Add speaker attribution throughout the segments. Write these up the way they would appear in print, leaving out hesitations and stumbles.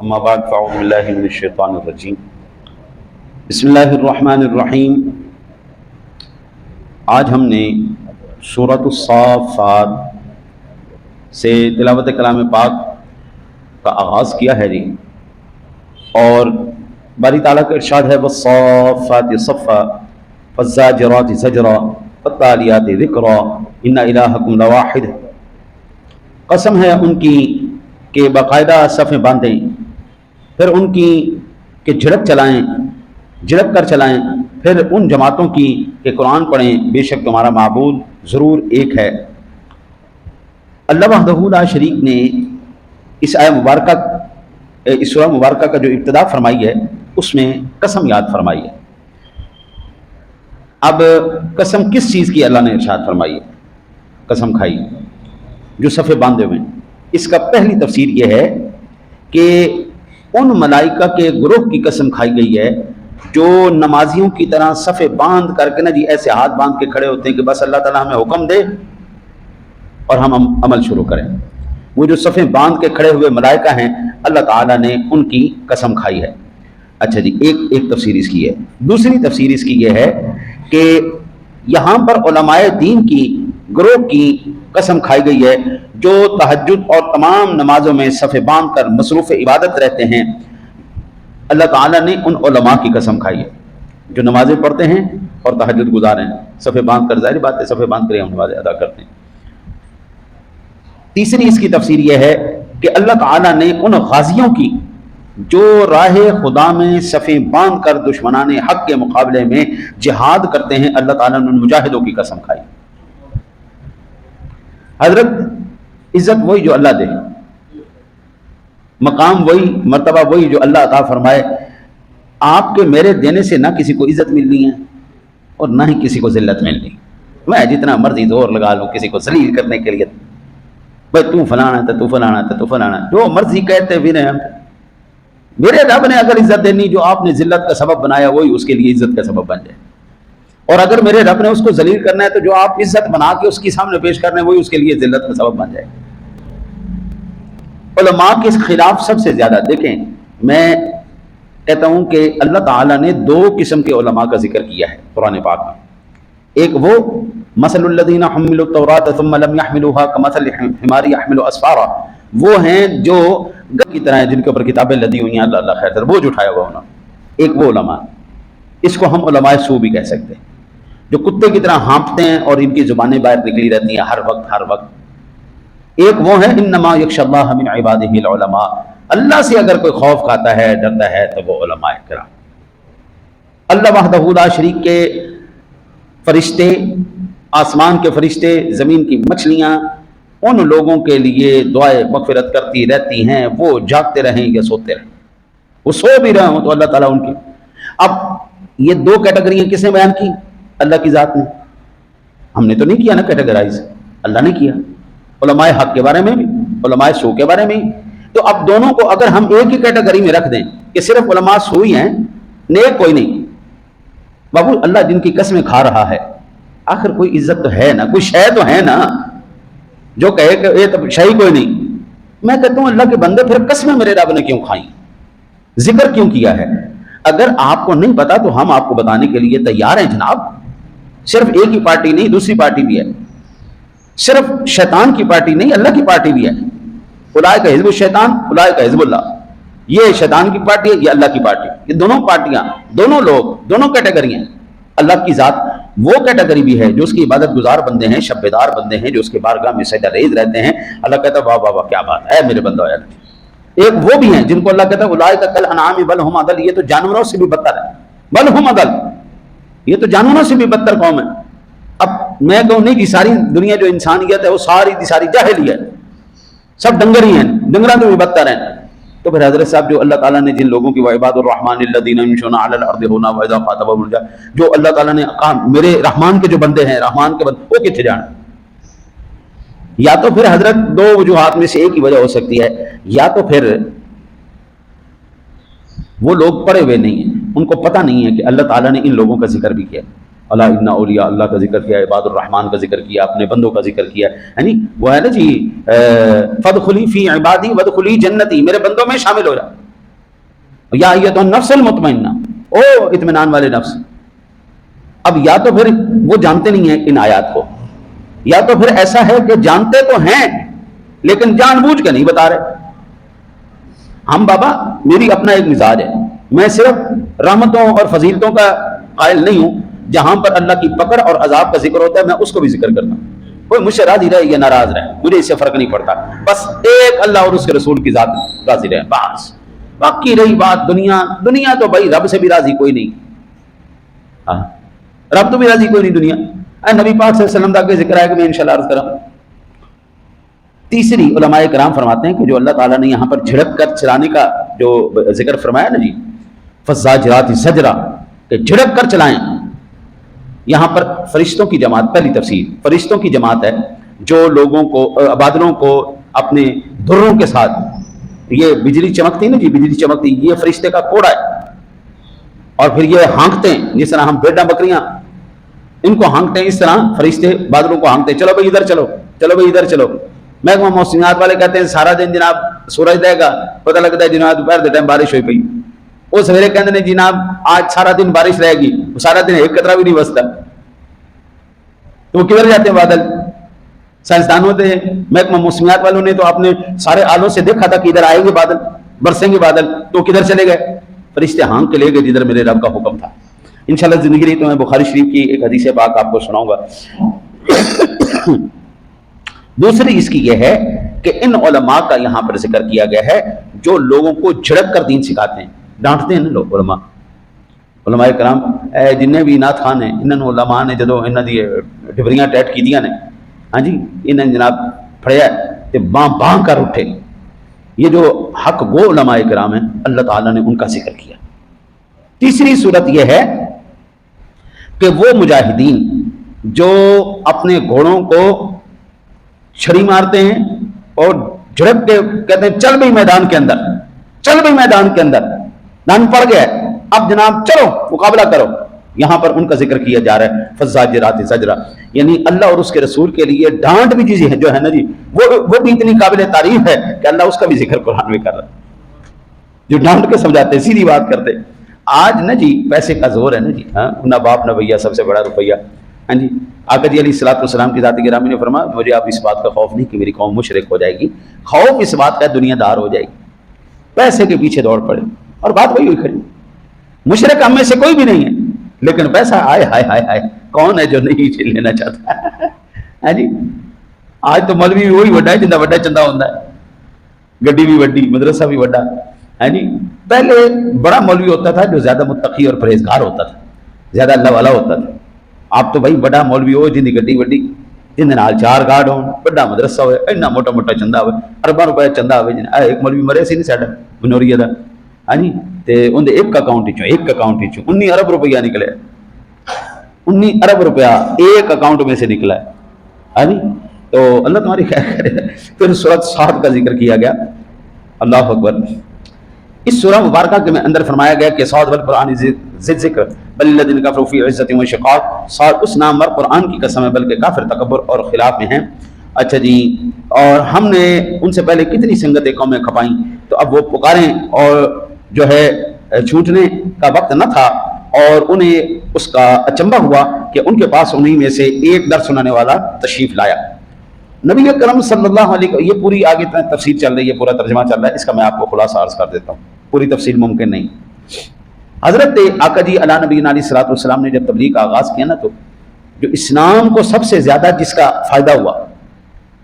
Speaker 1: اما بعد فاعوذ باللہ من الشیطان الرجیم بسم اللہ الرحمن الرحیم۔ آج ہم نے سورۃ الصافات سے تلاوت کلام پاک کا آغاز کیا ہے جی، اور باری تعالیٰ کا ارشاد ہے والصافات صفا فالزاجرات زجرا فالتالیات ذکرا ان الہکم لواحد۔ قسم ہے ان کی کہ باقاعدہ صفیں باندھیں، پھر ان کی کہ جھڑک کر چلائیں، پھر ان جماعتوں کی کہ قرآن پڑھیں، بے شک تمہارا معبود ضرور ایک ہے۔ اللہ وحدہ لا شریک نے اس آیہ مبارکہ اس سورہ مبارکہ کا جو ابتدا فرمائی ہے اس میں قسم یاد فرمائی ہے۔ اب قسم کس چیز کی اللہ نے ارشاد فرمائی ہے؟ قسم کھائی جو صفیں باندھے ہوئے ہیں۔ اس کا پہلی تفسیر یہ ہے کہ ان ملائکہ کے گروہ کی قسم کھائی گئی ہے جو نمازیوں کی طرح صفیں باندھ کر کے جی ایسے ہاتھ باندھ کے کھڑے ہوتے ہیں کہ بس اللہ تعالیٰ ہمیں حکم دے اور ہم عمل شروع کریں۔ وہ جو صفیں باندھ کے کھڑے ہوئے ملائکہ ہیں، اللہ تعالیٰ نے ان کی قسم کھائی ہے۔ اچھا جی، ایک تفسیر اس کی ہے۔ دوسری تفسیر اس کی یہ ہے کہ یہاں پر علماء دین کی گروہ کی قسم کھائی گئی ہے جو تہجد اور تمام نمازوں میں صفیں باندھ کر مصروف عبادت رہتے ہیں۔ اللہ تعالیٰ نے ان علماء کی قسم کھائی ہے جو نمازیں پڑھتے ہیں اور تہجد گزار ہیں، صفیں باندھ کر، ظاہر بات ہے صفیں باندھ کر ہم نمازیں ادا کرتے ہیں۔ تیسری اس کی تفسیر یہ ہے کہ اللہ تعالیٰ نے ان غازیوں کی جو راہ خدا میں صفیں باندھ کر دشمنان حق کے مقابلے میں جہاد کرتے ہیں، اللہ تعالیٰ نے ان مجاہدوں کی قسم کھائی۔ حضرت عزت وہی جو اللہ دے، مقام وہی، مرتبہ وہی جو اللہ عطا فرمائے۔ آپ کے میرے دینے سے نہ کسی کو عزت ملنی ہے اور نہ ہی کسی کو ذلت ملنی۔ میں جتنا مرضی زور لگا لوں کسی کو ذلیل کرنے کے لیے، بھائی تو فلانا ہے تو فلانا ہے تو فلانا ہے، جو مرضی کہتے بھی نہیں۔ میرے رب نے اگر عزت دینی، جو آپ نے ذلت کا سبب بنایا وہی اس کے لیے عزت کا سبب بن جائے، اور اگر میرے رب نے اس کو ذلیل کرنا ہے تو جو آپ عزت بنا کے اس کی سامنے پیش کرنا ہے وہی اس کے لیے ذلت کا سبب بن جائے۔ علماء کے خلاف سب سے زیادہ دیکھیں، میں کہتا ہوں کہ اللہ تعالیٰ نے دو قسم کے علماء کا ذکر کیا ہے قرآن پاک میں۔ ایک وہ مثل الذین حملوا التوراۃ ثم لم يحملوها كمثل الحمار يحمل اسفارا، وہ ہیں جو گدھے کی طرح ہیں جن کے اوپر کتابیں لدی ہوئی ہیں، اللہ خیر وہ بوجھ اٹھایا ہوا انہوں نے۔ ایک وہ علماء، اس کو ہم علماء سو بھی کہہ سکتے ہیں، جو کتے کی طرح ہانپتے ہیں اور ان کی زبانیں باہر نکلی رہتی ہیں ہر وقت۔ ایک وہ ہے انما یخشی اللہ من عبادہ العلماء، اللہ سے اگر کوئی خوف کھاتا ہے، ڈرتا ہے تو وہ علماء کرام۔ اللہ وحدہ لا شریک کے فرشتے، آسمان کے فرشتے، زمین کی مچھلیاں ان لوگوں کے لیے دعائے مغفرت کرتی رہتی ہیں، وہ جاگتے رہیں یا سوتے رہیں، وہ سو بھی رہے ہوں تو اللہ تعالیٰ ان کی۔ اب یہ دو کیٹیگریاں کس نے بیان کی؟ اللہ کی ذات نے۔ ہم نے تو نہیں کیا نا کیٹیگرائز، اللہ نے کیا، علماء حق کے بارے میں بھی، علماء سو کے بارے میں بھی۔ تو اب دونوں کو اگر ہم ایک ہی کیٹیگری میں رکھ دیں کہ صرف علماء سو ہی ہیں، نیک کوئی نہیں، بابو اللہ جن کی قسمیں کھا رہا ہے، آخر کوئی عزت تو ہے نا، کوئی شے تو ہے نا، جو کہے کہ یہ تو شے ہی کوئی نہیں۔ میں کہتا ہوں اللہ کے بندے پھر قسمیں میرے رب نے کیوں کھائیں، ذکر کیوں کیا ہے؟ اگر آپ کو نہیں پتا تو ہم آپ کو بتانے کے لیے تیار ہیں جناب۔ صرف ایک ہی پارٹی نہیں، دوسری پارٹی بھی ہے، صرف شیطان کی پارٹی نہیں، اللہ کی پارٹی بھی ہے۔ اولئک حزب الشیطان اولئک حزب اللہ، یہ شیطان کی پارٹی ہے، یہ اللہ کی پارٹی، یہ دونوں پارٹیاں، دونوں لوگ، دونوں کیٹیگری ہیں۔ اللہ کی ذات وہ کیٹیگری بھی ہے جو اس کی عبادت گزار بندے ہیں، شب بیدار بندے ہیں، جو اس کے بارگاہ میں سجدہ ریز رہتے ہیں۔ اللہ کہتا ہے واہ واہ واہ کیا بات ہے میرے بندہ۔ ایک وہ بھی ہیں جن کو اللہ کہتا ہے اولئک کالانعام بل هم اضل، یہ تو جانوروں سے بھی بدتر ہے، بل هم اضل، یہ تو جانوروں سے بھی بدتر قوم ہے۔ اب میں کہوں نہیں کہ ساری دنیا جو انسانیت ہے وہ ساری کی ساری جاہل ہی ہے، سب ڈنگر ہی ہیں، ڈنگراں تو بھی بدتر ہیں۔ تو پھر حضرت صاحب جو اللہ تعالیٰ نے جن لوگوں کی وعباد الرحمن الذین یمشون علی الارض ہونا واذا خاطبهم الجاہلون، جو اللہ تعالیٰ نے کہا میرے رحمان کے جو بندے ہیں، رحمان کے بندے، وہ کتنے جانے؟ یا تو پھر حضرت دو وجوہات میں سے ایک ہی وجہ ہو سکتی ہے، یا تو پھر وہ لوگ پڑھے ہوئے نہیں ہیں، ان کو پتہ نہیں ہے کہ اللہ تعالیٰ نے ان لوگوں کا ذکر بھی کیا، اللہ ان اولیاء اللہ کا ذکر کیا، عباد الرحمن کا ذکر کیا، اپنے بندوں کا ذکر کیا، یعنی وہ ہے نا جی فادخلی فی عبادی وادخلی جنتی، میرے بندوں میں شامل ہو جا، یا ایتھا النفس المطمئنہ، او اطمینان والے نفس۔ اب یا تو پھر وہ جانتے نہیں ہیں ان آیات کو، یا تو پھر ایسا ہے کہ جانتے تو ہیں لیکن جان بوجھ کے نہیں بتا رہے۔ ہم بابا، میری اپنا ایک مزاج ہے، میں صرف رحمتوں اور فضیلتوں کا قائل نہیں ہوں، جہاں پر اللہ کی پکڑ اور عذاب کا ذکر ہوتا ہے میں اس کو بھی ذکر کرتا ہوں۔ کوئی مجھ سے راضی رہے یا ناراض رہے، مجھے اس سے فرق نہیں پڑتا، بس ایک اللہ اور اس کے رسول کی ذات راضی رہے بس۔ باقی رہی بات دنیا تو بھائی رب سے بھی راضی کوئی نہیں، ہاں رب تو بھی راضی کوئی نہیں دنیا۔ نبی پاک صلی اللہ علیہ وسلم کا ذکر ہے کہ میں انشاءاللہ عرض کروں۔ تیسری علماء کرام فرماتے ہیں کہ جو اللہ تعالیٰ نے یہاں پر جھڑک کر چلانے کا جو ذکر فرمایا نا جی، فالزاجرات زجرا، کہ جھڑک کر چلائیں، یہاں پر فرشتوں کی جماعت، پہلی تفسیر فرشتوں کی جماعت ہے جو لوگوں کو، بادلوں کو اپنے دھروں کے ساتھ، یہ بجلی چمکتی نا جی، بجلی چمکتی، یہ فرشتے کا کوڑا ہے، اور پھر یہ ہانکتے ہیں جس طرح ہم بھیڑاں بکریاں ان کو ہانکتے ہیں، اس طرح فرشتے بادلوں کو ہانکتے ہیں، چلو بھائی ادھر چلو، چلو بھائی ادھر چلو۔ محکمہ موسمیات والے کہتے ہیں سارا دن جناب سورج دے گا، پتہ لگتا ہے جناب دوپہر دے ٹائم بارش ہوئی پئی، وہ سویرے کہتے ہیں جناب آج سارا دن بارش رہے گی، وہ سارا دن ایک قطرہ بھی نہیں بستا، تو وہ کدھر جاتے ہیں بادل؟ سائنسدانوں نے، محکمہ موسمیات والوں نے تو اپنے سارے آلوں سے دیکھا تھا کہ ادھر آئیں گے بادل، برسیں گے بادل، تو کدھر چلے گئے؟ فرشتے ہانک کے لے گئے جدھر میرے رب کا حکم تھا۔ انشاءاللہ زندگی رہی تو میں بخاری شریف کی ایک حدیث پاک آپ کو سناؤں گا۔ دوسری اس کی یہ ہے کہ ان علماء کا یہاں پر ذکر کیا گیا ہے جو لوگوں کو جھڑک کر دین سکھاتے ہیں، ڈانٹتے ہیں نا لوگ علماء کرام، جنہیں بھی نعت خان ہیں، انہوں علماء نے جدو انہوں دی ڈبریاں ٹیٹ کی دیا نے، ہاں جی انہیں جناب پھڑیا تے باں باں کر اٹھے۔ یہ جو حق گو علماء کرام ہیں اللہ تعالیٰ نے ان کا ذکر کیا۔ تیسری صورت یہ ہے کہ وہ مجاہدین جو اپنے گھوڑوں کو چھری مارتے ہیں اور جھڑک کے کہتے ہیں چل بھائی میدان کے اندر، چل بھائی میدان کے اندر، نان پڑ گیا اب جناب چلو مقابلہ کرو، یہاں پر ان کا ذکر کیا جا رہا ہے فالزاجرات زجرا، یعنی اللہ اور اس کے رسول کے لیے ڈانٹ بھی چیزیں ہیں جو ہے نا جی، وہ بھی اتنی قابل تعریف ہے کہ اللہ اس کا بھی ذکر قرآن میں کر رہا ہے، جو ڈانٹ کے سمجھاتے ہیں، سیدھی بات کرتے۔ آج نا جی پیسے کا زور ہے نا جی، ہاں نہ باپ نہ بھیا، سب سے بڑا روپیہ، ہاں جی آقا جی علیہ الصلوۃ والسلام کی ذات گرامی نے فرمایا مجھے اب اس بات کا خوف نہیں کہ میری قوم مشرک ہو جائے گی، خوف اس بات کا دنیا دار ہو جائے گی، پیسے کے پیچھے دوڑ پڑے، اور بات وہی ہوئی کھڑی، مشرک ہم میں سے کوئی بھی نہیں ہے لیکن پیسہ آئے ہائے ہائے ہائے، کون ہے جو نہیں لینا چاہتا ہے جی؟ آج تو مولوی بھی وہی وڈا ہے جنہ وڈا چندہ ہوتا ہے، گڈی بھی وڈی، مدرسہ بھی وڈا ہے جی۔ پہلے بڑا مولوی ہوتا تھا جو زیادہ متقی اور پرہیزگار ہوتا تھا، زیادہ اللہ والا ہوتا تھا۔ آپ تو بھائی بڑا مولوی ہو جن کی گڈی وڈی، جن دے نال 4 گارڈ ہون، بڑا مدرسہ ہوئے، اینا موٹا موٹا چندہ ہوئے، ارباں روپے چندہ ہوئے، ایک مولوی مرے سی نہیں ساڈا بنوریہ دا، ہاں جی تے ان دے ایک اکاؤنٹ وچوں 19 ارب روپیہ نکلے، 19 ارب روپیہ ایک اکاؤنٹ میں سے نکلا ہے، ہاں جی۔ تو اللہ تمہاری خیر کرے۔ پھر سورۃ صاد کا ذکر کیا گیا، اللہ اکبر۔ اس سورہ مبارکہ کے اندر فرمایا گیا کہ صاد والقرآن ذی ذکر بل الذین کفروا فی عزۃ و شقاق، صاد اس نامور قرآن کی قسم ہے بلکہ کافر تکبر اور خلاف میں ہیں۔ اچھا جی، اور ہم نے ان سے پہلے کتنی سنگتیں قومیں کھپائیں، تو اب وہ پکاریں اور جو ہے چھوٹنے کا وقت نہ تھا، اور انہیں اس کا اچنبھا ہوا کہ ان کے پاس انہی میں سے ایک درس سنانے والا تشریف لایا۔ نبی اکرم صلی اللہ علیہ وسلم، یہ پوری آگے تفسیر چل رہی ہے، پورا ترجمہ چل رہا ہے، اس کا میں آپ کو خلاصہ عرض کر دیتا ہوں، پوری تفسیر ممکن نہیں۔ حضرت آقا جی علیہ نبی علیہ الصلوۃ والسلام نے جب تبلیغ کا آغاز کیا نا، تو جو اسلام کو سب سے زیادہ جس کا فائدہ ہوا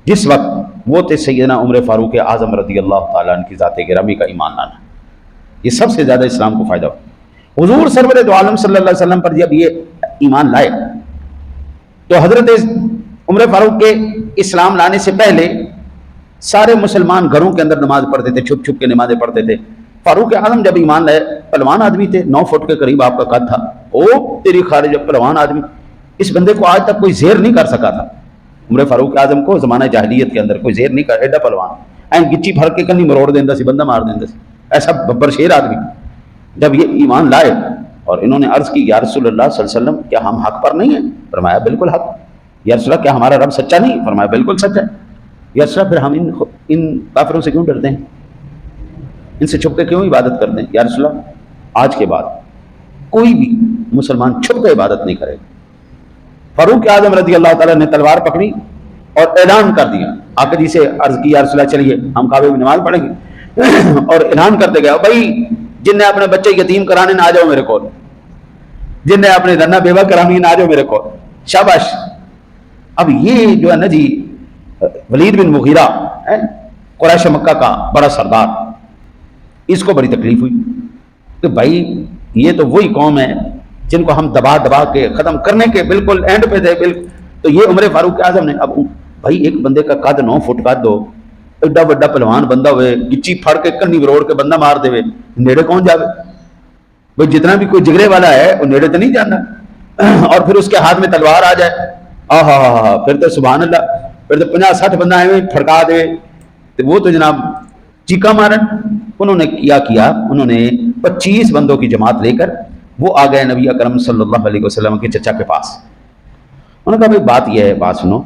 Speaker 1: جس وقت، وہ تھے سیدنا عمر فاروق اعظم رضی اللہ تعالیٰ عنہ کی ذات گرامی کا ایمان لانا، یہ سب سے زیادہ اسلام کو فائدہ ہوا۔ حضور سرور دو عالم صلی اللہ علیہ وسلم پر جب یہ ایمان لائے تو حضرت عمر فاروق کے اسلام لانے سے پہلے سارے مسلمان گھروں کے اندر نماز پڑھتے تھے، چھپ چھپ کے نمازیں پڑھتے تھے۔ فاروق اعظم جب ایمان لائے، پہلوان آدمی تھے، 9 فٹ کے قریب آپ کا قد تھا، او تیری خارج پہلوان آدمی، اس بندے کو آج تک کوئی زیر نہیں کر سکا تھا۔ عمر فاروق اعظم کو زمانہ جاہلیت کے اندر کوئی زیر نہیں کر، ایڈا پہلوان، این گچی پھڑ کے کنی مروڑ دیندا سی، بندہ مار دیندا سی، ایسا ببر شیر آدمی۔ جب یہ ایمان لائے اور انہوں نے عرض کی یا رسول اللہ صلی اللہ علیہ وسلم کیا ہم حق پر نہیں ہیں؟ فرمایا بالکل حق۔ یا رسول اللہ کیا ہمارا رب سچا نہیں؟ فرمایا بالکل سچا ہے۔ یا رسول اللہ پھر ہم ان کافروں سے کیوں ڈرتے ہیں؟ ان سے چھپ کے کیوں عبادت کرتے ہیں؟ یا رسول اللہ آج کے بعد کوئی بھی مسلمان چھپ کے عبادت نہیں کرے گا۔ فاروق اعظم رضی اللہ تعالیٰ نے تلوار پکڑی اور اعلان کر دیا، آقا جی سے عرض کی یا رسول اللہ چلیے ہم کعبے میں نماز پڑھیں گے، اور اعلان کرتے گیا بھائی جن نے اپنے بچے یتیم کرانے نہ آ جاؤ میرے کو، جن نے اپنے دھنا بیوہ کرانی نہ آ جاؤ میرے کو، شاباش۔ اب یہ جو ہے نا جی ولید بن مغیرہ قریش مکہ کا بڑا سردار، اس کو بڑی تکلیف ہوئی کہ بھائی یہ تو وہی قوم ہے جن کو ہم دبا دبا کے ختم کرنے کے بالکل اینڈ پہ تھے، بالکل۔ تو یہ عمر فاروق اعظم نے اب بھائی ایک بندے کا قد 9 فٹ کا دو، ایڈا بڑا پہلوان بندہ ہوئے گچی پھڑ کے کنی بروڑ کے بندہ مار دے نیڑے کون جاوے؟ بھائی جتنا بھی کوئی جگرے والا ہے وہ نیڑے تو نہیں جانا، اور پھر اس کے ہاتھ میں تلوار آ جائے پھر تو سبحان اللہ، پھر تو 50-60 بندہ آئے پھڑکا دے، تو وہ تو جناب چیکا مارن۔ انہوں نے کیا انہوں نے 25 بندوں کی جماعت لے کر وہ آ گئے نبی اکرم صلی اللہ علیہ وسلم کے چچا کے پاس۔ انہوں نے کہا بھائی بات یہ ہے، بات سنو،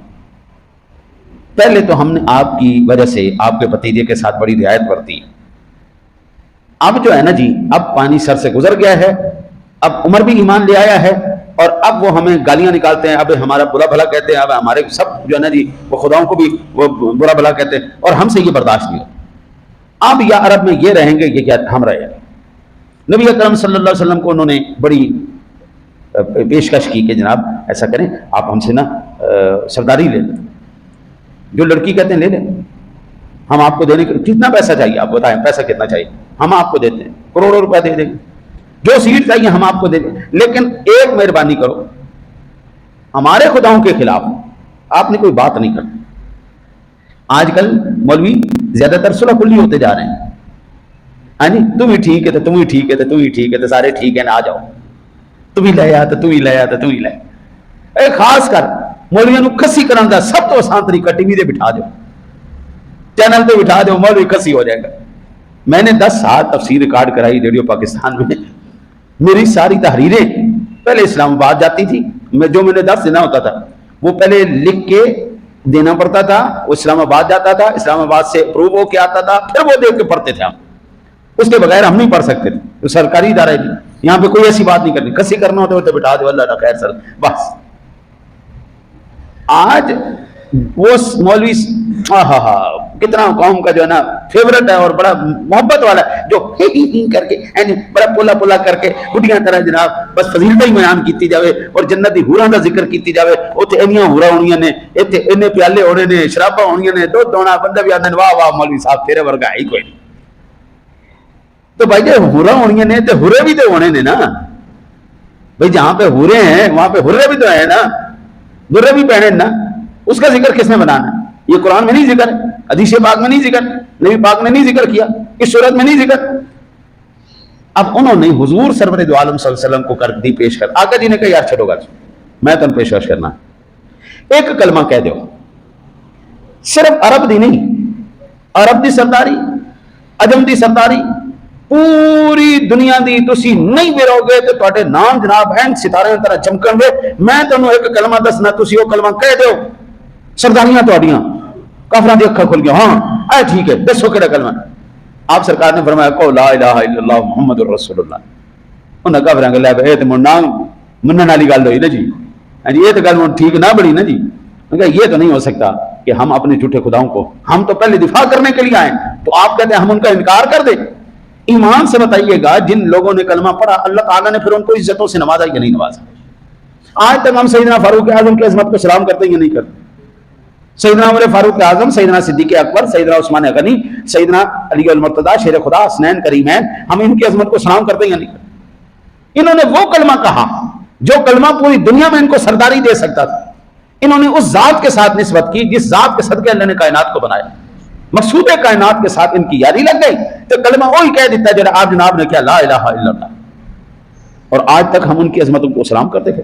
Speaker 1: پہلے تو ہم نے آپ کی وجہ سے آپ کے بھتیجے کے ساتھ بڑی رعایت برتی، اب جو ہے نا جی اب پانی سر سے گزر گیا ہے، اب عمر بھی ایمان لے آیا ہے، اور اب وہ ہمیں گالیاں نکالتے ہیں، اب ہمارا برا بھلا کہتے ہیں، اب ہمارے سب جو ہے نا جی وہ خداؤں کو بھی وہ برا بھلا کہتے ہیں، اور ہم سے یہ برداشت نہیں ہوتا، اب یا عرب میں یہ رہیں گے یہ کیا ہم رہے ہیں۔ نبی اکرم صلی اللہ علیہ وسلم کو انہوں نے بڑی پیشکش کی کہ جناب ایسا کریں آپ ہم سے نا سرداری لے لیں، جو لڑکی کہتے ہیں لے لیں، ہم آپ کو دینے کتنا پیسہ چاہیے آپ بتائیں، پیسہ کتنا چاہیے ہم آپ کو دیتے ہیں، کروڑوں روپے دے دیں گے، جو سیٹ چاہیے ہم آپ کو دے دیں، لیکن ایک مہربانی کرو، ہمارے خداؤں کے خلاف آپ نے کوئی بات نہیں کرنی۔ آج کل مولوی زیادہ تر صلح کلی ہوتے جا رہے ہیں، ہاں جی تم ہی ٹھیک ہے تو تم ہی ٹھیک ہے تو تم ہی ٹھیک ہے تو سارے ٹھیک ہے نا، آ جاؤ تم ہی لے آ تو تم ہی لے آ تو تم ہی لے۔ اے خاص کر مولویوں نو کسی کرن دا سب تو آسان طریقہ ٹی وی دے بٹھا دو، چینل پہ بٹھا دو، مولوی کسی ہو جائے گا۔ میں نے 10 سال تفسیر ریکارڈ کرائی ریڈیو پاکستان میں، میری ساری تحریریں پہلے اسلام آباد جاتی تھی، جو میں نے درس دینا ہوتا تھا وہ پہلے لکھ کے دینا پڑتا تھا، وہ اسلام آباد جاتا تھا، اسلام آباد سے اپروو ہو کے آتا تھا، پھر وہ دیکھ کے پڑھتے تھے ہم، اس کے بغیر ہم نہیں پڑھ سکتے تھے، تو سرکاری ادارہ ہے، یہاں پہ کوئی ایسی بات نہیں کرنی، کسی کرنا ہوتا تو بٹھا دو، اللہ خیر سر بس۔ آج وہ مولوی کتنا قوم کا جو ہے نا فیورٹ ہے اور بڑا محبت والا ہے، جو کر کے بڑا پولا پولا کر کے بڑھیاں طرح جناب بس فضیلتیں ہی بیان کیتی جاوے اور جنت دی حوراں دا ذکر کیتی جاوے، اوتھے انیاں حوراں ہونیاں نے، ایتھے انے پیالے ہونے نے، شراباں ہونیاں نے، دودھ ہونا، بندہ بھی آندے نے واہ واہ مولوی صاحب تیرے ورگا ہی کوئی نہیں۔ تو بھائی جی حوراں ہونیاں نے تے حورے بھی تو ہونے نے نا بھائی، جہاں پہ حورے ہیں وہاں پہ حرے بھی تو ہیں نا، درے بھی پہنے نا، اس کا ذکر کس نے بنانا ہے؟ یہ قرآن میں نہیں ذکر ہے، حدیث پاک میں نہیں ذکر، نبی پاک نے نہیں ذکر کیا، اس صورت میں نہیں ذکر۔ اب انہوں نے حضور سرور دو عالم صلی اللہ علیہ وسلم کو کر دی پیش کر، آقا جی نے کہا یار چھوڑو گا میں تم پیشکش کرنا، ایک کلمہ کہہ دو، صرف عرب دی نہیں، عرب دی سرداری، عجم دی سرداری، پوری دنیا دی تسی نہیں بیرو گے تو تواڈے نام جناب ہیں ستارے طرح چمکن گے۔ میں تمہیں ایک کلمہ دسنا، تسی وہ کلمہ کہہ دیو، سرداریاں تواڈیاں کافراں دی اکھاں کھل گیا، ہاں اے ٹھیک ہے دسو کیڑا کلمہ۔ آپ سرکار نے فرمایا کہ لا الہ الا اللہ محمد رسول اللہ۔ انہاں کافراں کہ لے اے تے نام منن والی گل ہوئی نا جی، ہاں جی یہ تو گل ٹھیک نہ بڑی نا جی، یہ تو نہیں ہو سکتا کہ ہم اپنے جھوٹے خداؤں کو، ہم تو پہلے دفاع کرنے کے لیے آئے تو آپ کہتے ہیں ہم ان کا انکار کر دیں۔ ایمان سے بتائیے گا جن لوگوں نے کلمہ پڑھا اللہ تعالیٰ نے پھر ان کو عزتوں سے نوازا یا نہیں نوازا؟ آج تک ہم سیدنا فاروق اعظم کی عظمت کو سلام کرتے ہیں یا نہیں کرتے؟ سیدنا عمر فاروق اعظم، سیدنا صدیق اکبر، سیدنا عثمان غنی، سیدنا علی المرتضیٰ شیر خدا، حسنین کریمین، ہم ان کی عظمت کو سلام کرتے ہیں یا نہیں کرتے؟ انہوں نے وہ کلمہ کہا جو کلمہ پوری دنیا میں ان کو سرداری دے سکتا تھا، انہوں نے اس ذات کے ساتھ نسبت کی جس ذات کے صدقے اللہ نے کائنات کو بنایا، مقصود کائنات کے ساتھ ان کی یاری لگ گئی تو کلمہ وہی کہہ دیتا جڑا آپ جناب نے کیا لا الہ الا اللہ، اور آج تک ہم ان کی عظمتوں کو سلام کرتے تھے۔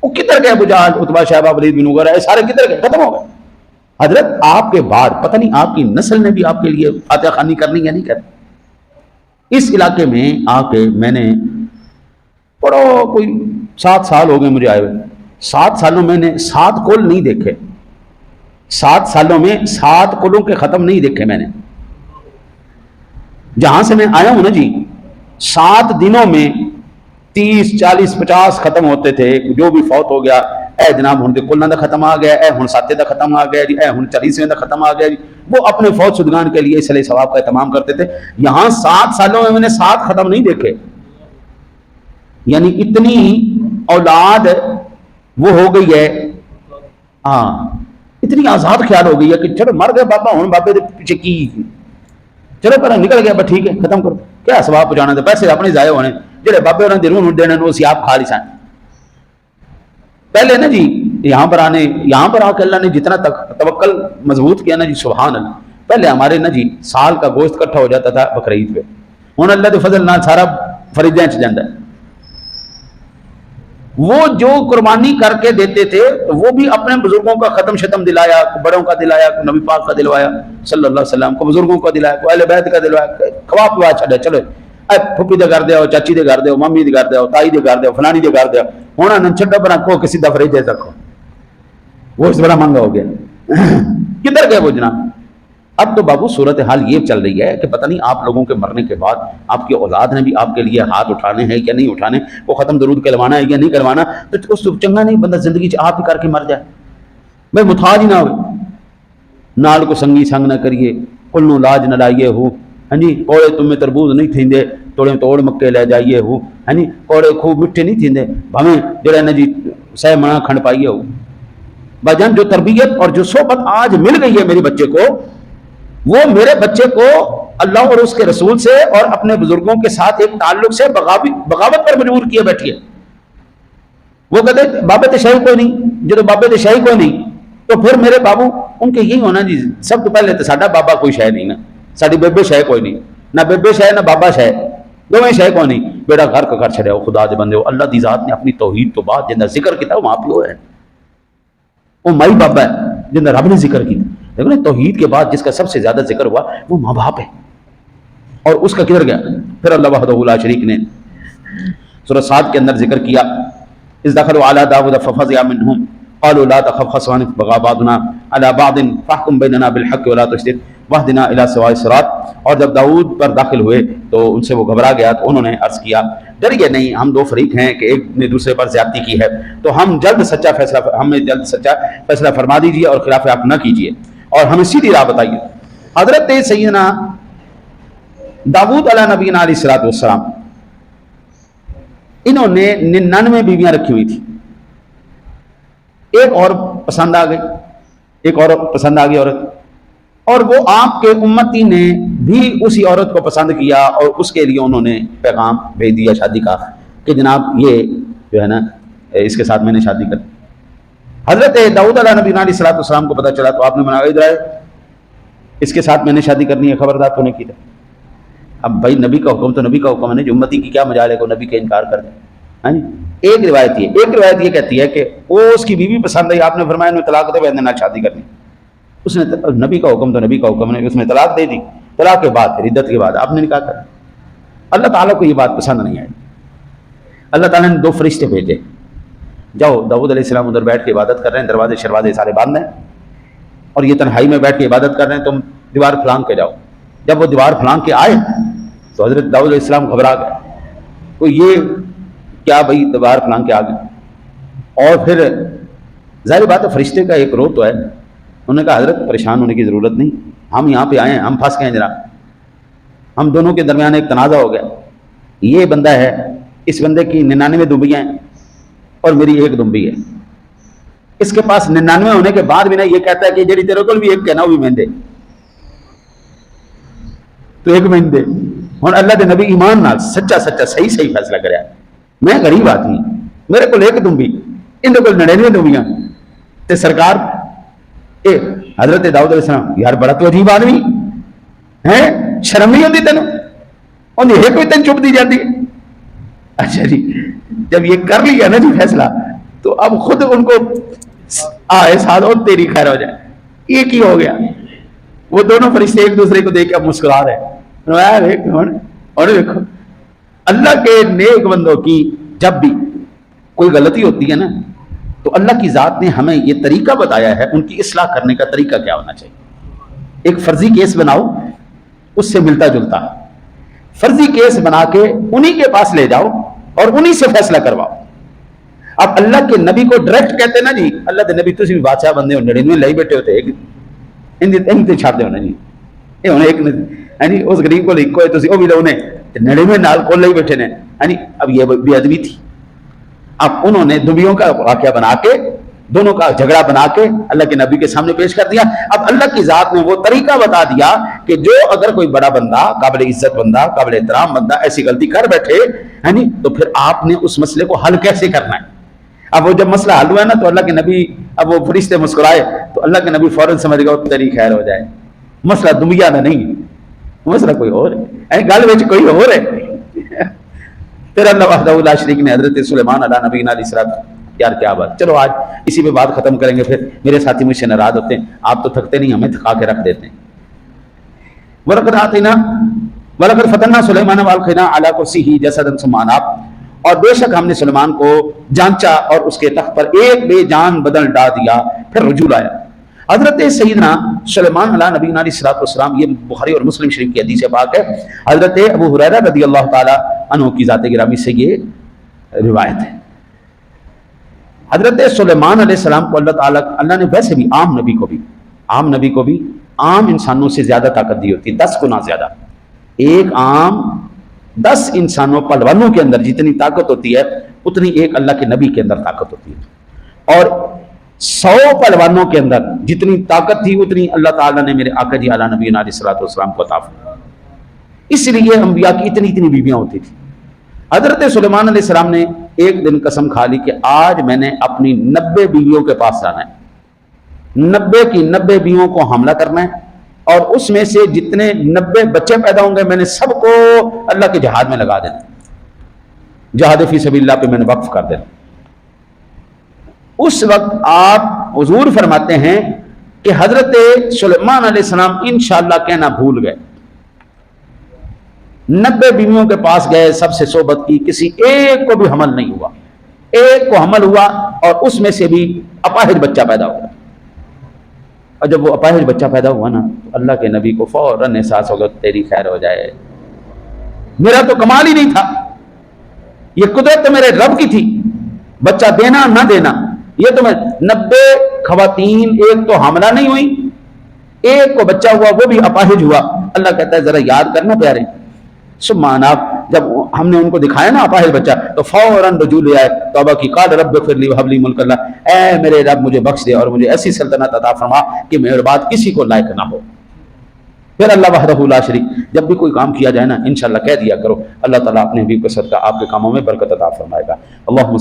Speaker 1: وہ کدھر گئے ابو جہل، عتبہ، شیبہ، ولید بن مغیرہ، سارے کدھر گئے؟ ختم ہو گئے۔ حضرت آپ کے بعد پتہ نہیں آپ کی نسل نے بھی آپ کے لیے فاتحہ خوانی کرنی یا نہیں کرنی۔ اس علاقے میں آ کے میں نے پڑھو کوئی 7 سال ہو گئے مجھے آئے ہوئے، 7 سالوں میں نے 7 کل نہیں دیکھے، 7 سالوں میں 7 کلوں کے ختم نہیں دیکھے میں نے۔ جہاں سے میں آیا ہوں نا جی، 7 دنوں میں 30 40 50 ختم ہوتے تھے. جو بھی فوت ہو گیا، اے جناب ہن کلنا دا ختم آ گیا، اے ہن 7 دا ختم آ گیا جی، اے ہن 40 دا ختم آ گیا جی. وہ اپنے فوت شدگان کے لیے صلہ ثواب کا اہتمام کرتے تھے. یہاں 7 سالوں میں نے 7 ختم نہیں دیکھے. یعنی اتنی اولاد وہ ہو گئی ہے، ہاں اتنی آزاد خیال ہو گئی ہے کہ چلو مر گئے بابا، ہوں بابے دے پیچھے کی، چلو پر نکل گیا بس ٹھیک ہے ختم کرو، کیا ثواب پہنچانا، پیسے اپنے ضائع ہونے، جڑے بابے انہوں نے روح دینے اسی آپ کھا لی سن. پہلے نا جی یہاں پر آ کے اللہ نے جتنا تک توکل مضبوط کیا نا جی، سبحان اللہ. پہلے ہمارے نا جی سال کا گوشت کٹھا ہو جاتا تھا بقرعید پہ، ہوں اللہ کے فضل نال سارا فریجاں چ جاتا ہے. وہ جو قربانی کر کے دیتے تھے وہ بھی اپنے بزرگوں کا ختم شتم دلایا، بڑوں کا دلایا، نبی پاک کا دلوایا صلی اللہ علیہ وسلم کو، بزرگوں کا دلایا، کو اہل بیت کا دلوایا، کھوا پوا چھڈا چلو پھپھی دے گھر دے آؤ، چاچی دے گھر دے آؤ، مامی دے گھر دے آؤ، تائی دے گھر دے آؤ، فلانی دے گھر دے آؤ. ہونا نہ چھڈا بنا کو کسی دا فریج رکھو، وہ اس بڑا مہنگا ہو گیا. کدھر گئے وہ جناب؟ اب تو بابو صورتحال یہ چل رہی ہے کہ پتہ نہیں آپ لوگوں کے مرنے کے بعد آپ کی اولاد نے بھی آپ کے لیے ہاتھ اٹھانے ہیں یا نہیں اٹھانے، وہ ختم درود کروانا ہے یا نہیں کروانا. تو اس چنگا نہیں بندہ زندگی چ آپ ہی کر کے مر جائے، بھائی محتاج ہی نہ ہوئے. نال کو سنگی سنگ نہ کریے، کلو لاج نہ لائیے ہو، ہاں جی کوڑے تمہیں تربوز نہیں تھیندے توڑے توڑ مکے لے جائیے ہو، ہاں جی کوڑے خوب میٹھے نہیں تھیندے بھاویں جڑا نا جی سہ منا کھنڈ پائیے ہو. بھجن جو تربیت اور جو صحبت آج مل گئی ہے میرے بچے کو، وہ میرے بچے کو اللہ اور اس کے رسول سے اور اپنے بزرگوں کے ساتھ ایک تعلق سے بغاوت پر مجبور کیے بیٹھی ہے. وہ کہتے بابے تے شاہی کوئی نہیں، جب بابے تے شاہی کوئی نہیں تو پھر میرے بابو ان کے یہی ہونا جی سب تو پہلے تو ساڈا بابا کوئی شے نہیں نا، ساری بیبے شے کوئی نہیں، نہ بیبے شے نہ بابا شے، دونوں شے کوئی نہیں. بیڑا گھر کا کر چھڑیا خدا دے بندے، اللہ دی ذات نے اپنی توحید تو بعد جنہ ذکر کیتا وہ ماں پیو ہے، وہ مائی بابا ہے جنہ رب نے ذکر کیا. لیکن توحید کے بعد جس کا سب سے زیادہ ذکر ہوا وہ ماں باپ ہے، اور اس کا کدھر گیا؟ پھر اللہ وحدہ لا شریک نے سورہ صاد کے اندر ذکر کیا، اذ دخلوا علی داؤد ففزع منهم قالوا لا تخف خصمان بغى بعضنا على بعض فاحكم بيننا بالحق ولا تشدد واهدنا الى سواء الصراط. اور جب داؤد پر داخل ہوئے تو ان سے وہ گھبرا گیا تو انہوں نے عرض کیا ڈریے نہیں، ہم دو فریق ہیں کہ ایک نے دوسرے پر زیادتی کی ہے، تو ہمیں جلد سچا فیصلہ فرما دیجیے اور خلاف حق نہ کیجیے اور ہمیں سیدھی راہ بتائیے. حضرت سیدنا داؤد علیہ نبینا علیہ الصلوۃ والسلام انہوں نے 99 بیویاں رکھی ہوئی تھی. ایک اور پسند آ گئی عورت، اور وہ آپ کے امتی نے بھی اسی عورت کو پسند کیا اور اس کے لیے انہوں نے پیغام بھیج دیا شادی کا کہ جناب یہ جو ہے نا اس کے ساتھ میں نے شادی کر. حضرت داؤد علیہ نبی علیہ الصلوۃ والسلام کو پتہ چلا تو آپ نے منع ادھر آئے، اس کے ساتھ میں نے شادی کرنی ہے، خبردار تو نہیں کی تھا. اب بھائی نبی کا حکم تو نبی کا حکم ہے، جو امتی کی کیا مجال ہے کو نبی کا انکار کر دیں. ہاں جی ایک روایت یہ کہتی ہے کہ وہ اس کی بیوی پسند ہے، آپ نے فرمایا انہیں طلاق دے بہن نہ شادی کرنی. اس نے نبی کا حکم تو نبی کا حکم ہے، اس نے طلاق دے دی. طلاق کے بعد پھر عدت کے بعد آپ نے نکاح کر. اللہ تعالیٰ کو یہ بات پسند نہیں آئی. اللہ تعالیٰ نے 2 فرشتے بھیجے، جاؤ داؤد علیہ السلام ادھر بیٹھ کے عبادت کر رہے ہیں، دروازے شروازے سارے بند ہیں اور یہ تنہائی میں بیٹھ کے عبادت کر رہے ہیں، تم دیوار پھلانگ کے جاؤ. جب وہ دیوار پھلانگ کے آئے تو حضرت داؤد علیہ السلام گھبرا گئے، تو یہ کیا بھائی دیوار پھلانگ کے آ گئے. اور پھر ظاہر بات ہے فرشتے کا ایک روح تو ہے. انہوں نے کہا حضرت پریشان ہونے کی ضرورت نہیں، ہم یہاں پہ آئے ہیں، ہم پھنس گئے ہیں جناب، ہم دونوں کے درمیان ایک تنازع ہو گیا. یہ بندہ ہے، اس بندے کی 99 دمبیاں ہیں اور میری 1 دمبی ہے. اس کے پاس 99 ہونے کے بعد بھی نا یہ کہتا ہے کہ جیڑی تیرے کو بھی ایک کہنا وہ بھی مہندے تو 1 مہندے. ہوں اللہ کے نبی ایمان نال سچا صحیح فیصلہ کریا. میں غریب آدمی، میرے کو 1 دمبی، ان کو 99 دمبیاں. تے سرکار حضرت داؤد علیہ السلام یار بڑا تو عجیب آدمی ہے، شرم نہیں ہوتی تینوں؟ انہیں ایک بھی تین چپ دی جاتی. اچھا جی جب یہ کر لیا نا جی فیصلہ تو اب خود ان کو آئے ساتھ اور تیری خیر ہو جائے. ایک ہی ہو گیا. وہ دونوں فرشتے ایک دوسرے کو دیکھ کے اب مسکرا رہے. اور دیکھو اللہ کے نیک بندوں کی جب بھی کوئی غلطی ہوتی ہے نا تو اللہ کی ذات نے ہمیں یہ طریقہ بتایا ہے ان کی اصلاح کرنے کا طریقہ کیا ہونا چاہیے. ایک فرضی کیس بناؤ اس سے ملتا جلتا فرضی کیس بنا کے انہی کے پاس لے جاؤ اور انہی سے فیصلہ کرواؤ. اب اللہ کے نبی کو ڈائریکٹ کہتے نا جی اللہ کے نبی تسی بھی بادشاہ بندے ہو 99 لئی بیٹھے ہوتے ان تے چھڈ دیو نا جی یہ ہن ایک یعنی اس غریب کو ایک تسی او بھی لو نے 99 نال کو لئی بیٹھے نے یعنی اب یہ بے ادبی تھی. اب انہوں نے دبیوں کا واقعہ بنا کے دونوں کا جھگڑا بنا کے اللہ کے نبی کے سامنے پیش کر دیا. اب اللہ کی ذات نے وہ طریقہ بتا دیا کہ جو اگر کوئی بڑا بندہ قابل عزت بندہ قابل احترام بندہ ایسی غلطی کر بیٹھے یعنی تو پھر آپ نے اس مسئلے کو حل کیسے کرنا ہے. اب وہ جب مسئلہ حل ہوا ہے نا تو اللہ کے نبی اب وہ فرشتے مسکرائے تو اللہ کے نبی فوراً سمجھ گیا تیری خیر ہو جائے. مسئلہ دنیا میں نہیں مسئلہ کوئی اور ہے گل وچ کوئی اور ہے. پھر اللہ وحدہ لا شریک نے حضرت سلیمان علیہ نبینا علیہ السلام یار کیا بات. چلو آج اسی پہ بات ختم کریں گے. پھر میرے ساتھی مجھ سے ناراض ہوتے ہیں آپ تو تھکتے نہیں ہمیں تھکا کے رکھ دیتے ہیں. وَلَقَدْ آتَيْنَا وَلَقَدْ فَتَنَّا سُلَيْمَانَ وَأَلْقَيْنَا عَلَىٰ كُرْسِيِّهِ جَسَدًا ثُمَّ أَنَابَ اور بے شک ہم نے سلیمان کو جانچا اور اس کے تخت پر ایک بے جان بدل ڈال دیا پھر رجوع لایا. حضرت سیدنا سلیمان علیہ نبینا علیہ السلام یہ بخاری اور مسلم شریف کی حدیث پاک ہے. حضرت ابو ہریرہ رضی اللہ تعالی عنہ کی ذات گرامی سے یہ روایت ہے. حضرت سلیمان علیہ السلام کو اللہ نے ویسے بھی عام نبی کو بھی عام انسانوں سے زیادہ طاقت دی ہوتی ہے 10 گنا زیادہ. ایک عام 10 انسانوں پہلوانوں کے اندر جتنی طاقت ہوتی ہے اتنی ایک اللہ کے نبی کے اندر طاقت ہوتی ہے. اور 100 پہلوانوں کے اندر جتنی طاقت تھی اتنی اللہ تعالیٰ نے میرے آقا جی اعلیٰ نبی علیہ السلام کو عطا فرمائی. اس لیے انبیاء کی اتنی بیویاں ہوتی تھی. حضرت سلیمان علیہ السلام نے ایک دن قسم کھا لی کہ آج میں نے اپنی 90 بیویوں کے پاس جانا ہے 90 کی 90 بیویوں کو حملہ کرنا ہے اور اس میں سے جتنے 90 بچے پیدا ہوں گے میں نے سب کو اللہ کے جہاد میں لگا دینا. جہاد فی سبیل اللہ پہ میں نے وقف کر دینا. اس وقت آپ حضور فرماتے ہیں کہ حضرت سلیمان علیہ السلام انشاءاللہ کہنا بھول گئے. 90 بیویوں کے پاس گئے سب سے صحبت کی کسی ایک کو بھی حمل نہیں ہوا. ایک کو حمل ہوا اور اس میں سے بھی اپاہج بچہ پیدا ہوا. اور جب وہ اپاہج بچہ پیدا ہوا نا تو اللہ کے نبی کو فوراً احساس ہوگا تیری خیر ہو جائے. میرا تو کمال ہی نہیں تھا یہ قدرت تو میرے رب کی تھی. بچہ دینا نہ دینا یہ تو میں 90 خواتین ایک تو حاملہ نہیں ہوئی ایک کو بچہ ہوا وہ بھی اپاہج ہوا. اللہ کہتا ہے ذرا یاد کرنا پیارے سبحان آپ جب ہم نے ان کو دکھایا نا اپاہج بچہ تو فوراً رجوع لے آئے توبہ کی. قال رب اغفر لی وہب لی ملک اللہ اے میرے رب مجھے بخش دے اور مجھے ایسی سلطنت عطا فرما کہ میرے بعد کسی کو لائق نہ ہو. پھر اللہ وحدہ لا شریک جب بھی کوئی کام کیا جائے نا انشاءاللہ کہہ دیا کرو اللہ تعالیٰ اپنے حبیب کے صدقہ آپ کے کاموں میں برکت عطا فرمائے گا. اللہم